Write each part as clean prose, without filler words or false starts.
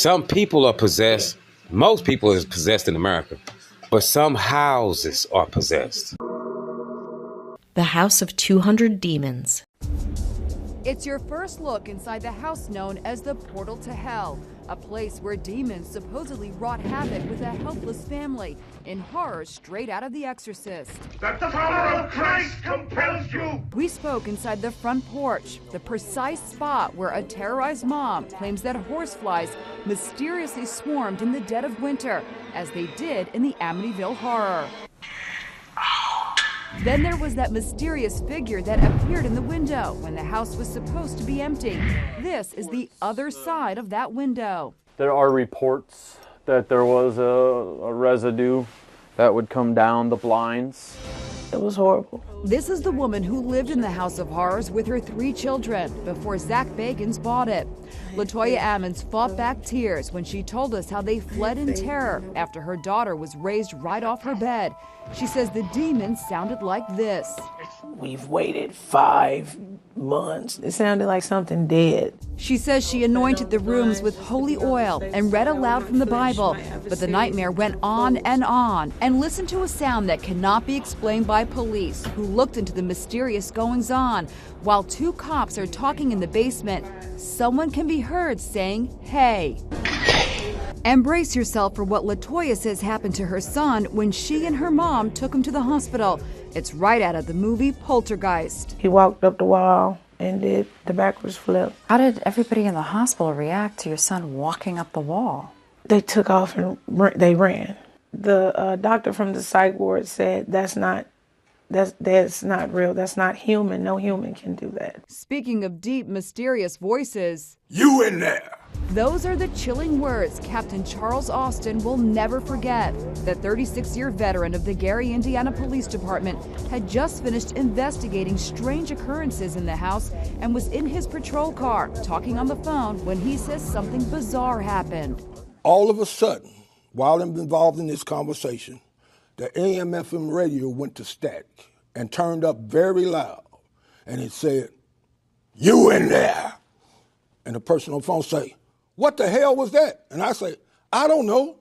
Some people are possessed. Most people is possessed in America. But some houses are possessed. The House of 200 Demons. It's your first look inside the house known as the Portal to Hell, a place where demons supposedly wrought havoc with a helpless family in horror straight out of The Exorcist. That the power of Christ compels you! We spoke inside the front porch, the precise spot where a terrorized mom claims that horseflies mysteriously swarmed in the dead of winter, as they did in the Amityville Horror. Then there was that mysterious figure that appeared in the window when the house was supposed to be empty. This is the other side of that window. There are reports that there was a residue that would come down the blinds. It was horrible. This is the woman who lived in the House of Horrors with her 3 children before Zach Bagans bought it. Latoya Ammons fought back tears when she told us how they fled in terror after her daughter was raised right off her bed. She says the demons sounded like this. We've waited 5 months. It sounded like something dead. She says she anointed the rooms with holy oil and read aloud from the Bible, but the nightmare went on and listened to a sound that cannot be explained by police who looked into the mysterious goings-on. While 2 cops are talking in the basement, someone can be heard saying, "Hey." Embrace yourself for what Latoya says happened to her son when she and her mom took him to the hospital. It's right out of the movie Poltergeist. He walked up the wall and did the backwards flip. How did everybody in the hospital react to your son walking up the wall? They took off and they ran. The doctor from the psych ward said that's not real. That's not human. No human can do that. Speaking of deep, mysterious voices, You in there! those are the chilling words Captain Charles Austin will never forget. The 36-year veteran of the Gary, Indiana Police Department had just finished investigating strange occurrences in the house and was in his patrol car talking on the phone when he says something bizarre happened. All of a sudden, while I'm involved in this conversation, the AM/FM radio went to static and turned up very loud. And it said, "You in there?" And the person on the phone say, "What the hell was that?" And I say, "I don't know."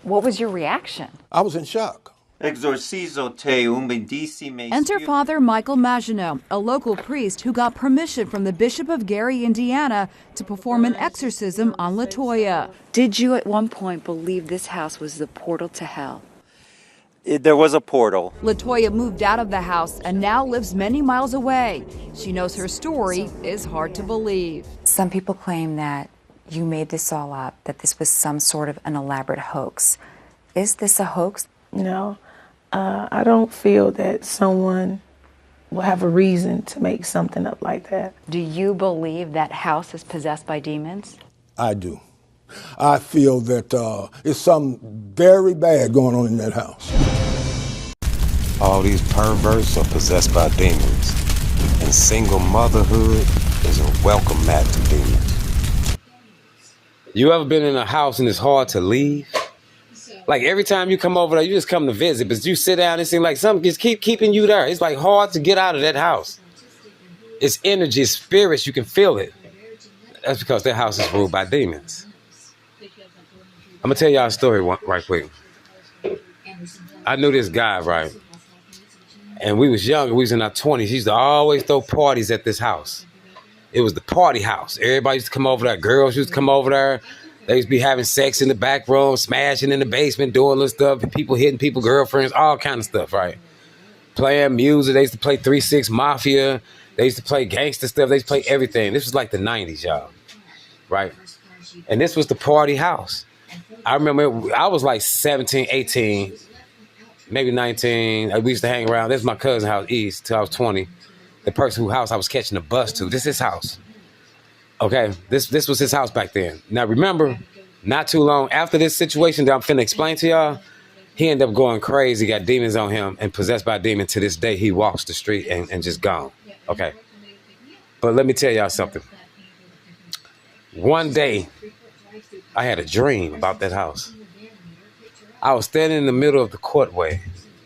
What was your reaction? I was in shock. Exorcizo te un bendissime. Enter Father Michael Maginot, a local priest who got permission from the Bishop of Gary, Indiana, to perform an exorcism on Latoya. Did you at one point believe this house was the portal to hell? There was a portal. Latoya moved out of the house and now lives many miles away. She knows her story is hard to believe. Some people claim that you made this all up, that this was some sort of an elaborate hoax. Is this a hoax? No, I don't feel that someone will have a reason to make something up like that. Do you believe that house is possessed by demons? I do. I feel that it's something very bad going on in that house. All these perverts are possessed by demons. And single motherhood is a welcome mat to demons. You ever been in a house and it's hard to leave? Like every time you come over there, you just come to visit, but you sit down and it seems like something just keeping you there. It's like hard to get out of that house. It's energy, it's spirits, you can feel it. That's because that house is ruled by demons. I'm gonna tell y'all a story right quick. I knew this guy, right? And we was young, we was in our 20s. He used to always throw parties at this house. It was the party house. Everybody used to come over there. Girls used to come over there. They used to be having sex in the back room, smashing in the basement, doing little stuff, people hitting people, girlfriends, all kind of stuff, right? Playing music. They used to play 3-6 Mafia. They used to play gangster stuff. They used to play everything. This was like the 90s, y'all, right? And this was the party house. I remember I was like 17, 18, maybe 19. We used to hang around. This is my cousin's house, East, till I was 20. The person whose house I was catching the bus to. This is his house. Okay, this was his house back then. Now remember, not too long after this situation that I'm finna explain to y'all, he ended up going crazy, got demons on him, and possessed by a demon. To this day, he walks the street and just gone. Okay, but let me tell y'all something. One day, I had a dream about that house. I was standing in the middle of the courtway.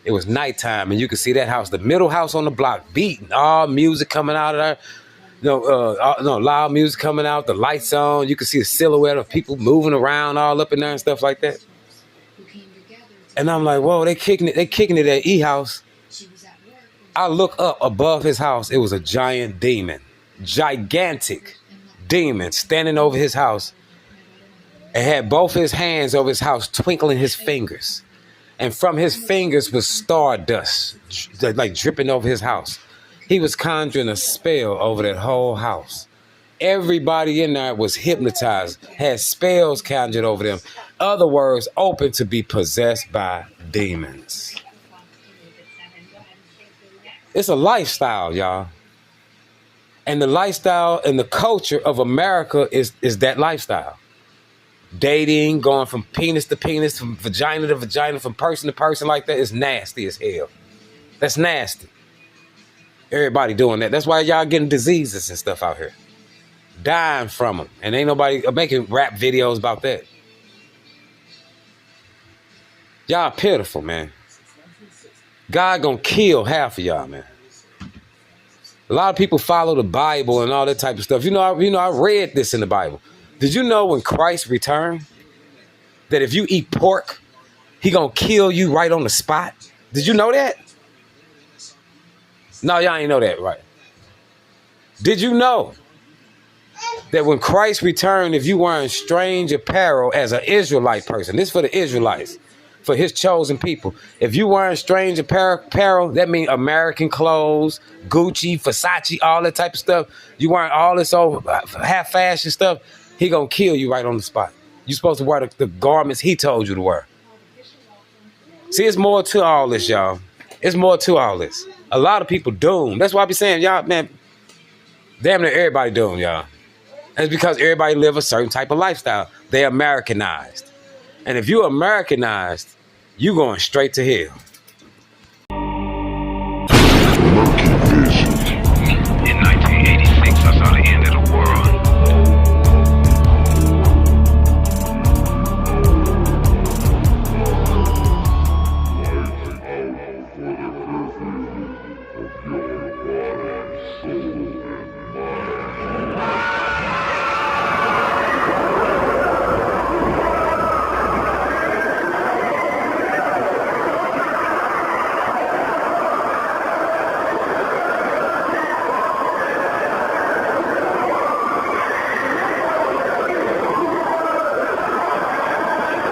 It was nighttime, and you could see that house, the middle house on the block, beating, all music coming out of there. Loud music coming out, the lights on. You can see the silhouette of people moving around all up in there and stuff like that. And I'm like, whoa, they kicking it at E House. I look up above his house. It was a giant demon, gigantic demon standing over his house, and had both his hands over his house, twinkling his fingers. And from his fingers was stardust, like dripping over his house. He was conjuring a spell over that whole house. Everybody in there was hypnotized, had spells conjured over them. Other words, open to be possessed by demons. It's a lifestyle, y'all. And the lifestyle and the culture of America is that lifestyle. Dating, going from penis to penis, from vagina to vagina, from person to person like that is nasty as hell. That's nasty. Everybody doing that. That's why y'all getting diseases and stuff out here. Dying from them. And ain't nobody making rap videos about that. Y'all pitiful, man. God gonna kill half of y'all, man. A lot of people follow the Bible and all that type of stuff. I read this in the Bible. Did you know when Christ returned, that if you eat pork, he gonna kill you right on the spot? Did you know that? No, y'all ain't know that, right? Did you know that when Christ returned, if you wearing strange apparel as an Israelite person, this is for the Israelites, for his chosen people. If you wearing strange apparel, that means American clothes, Gucci, Versace, all that type of stuff. You wearing all this old half fashion stuff, he gonna kill you right on the spot. You supposed to wear the garments he told you to wear. See, it's more to all this, y'all. It's more to all this. A lot of people doomed. That's why I be saying, y'all, man, damn near everybody doomed, y'all. And it's because everybody live a certain type of lifestyle. They Americanized. And if you Americanized, you going straight to hell.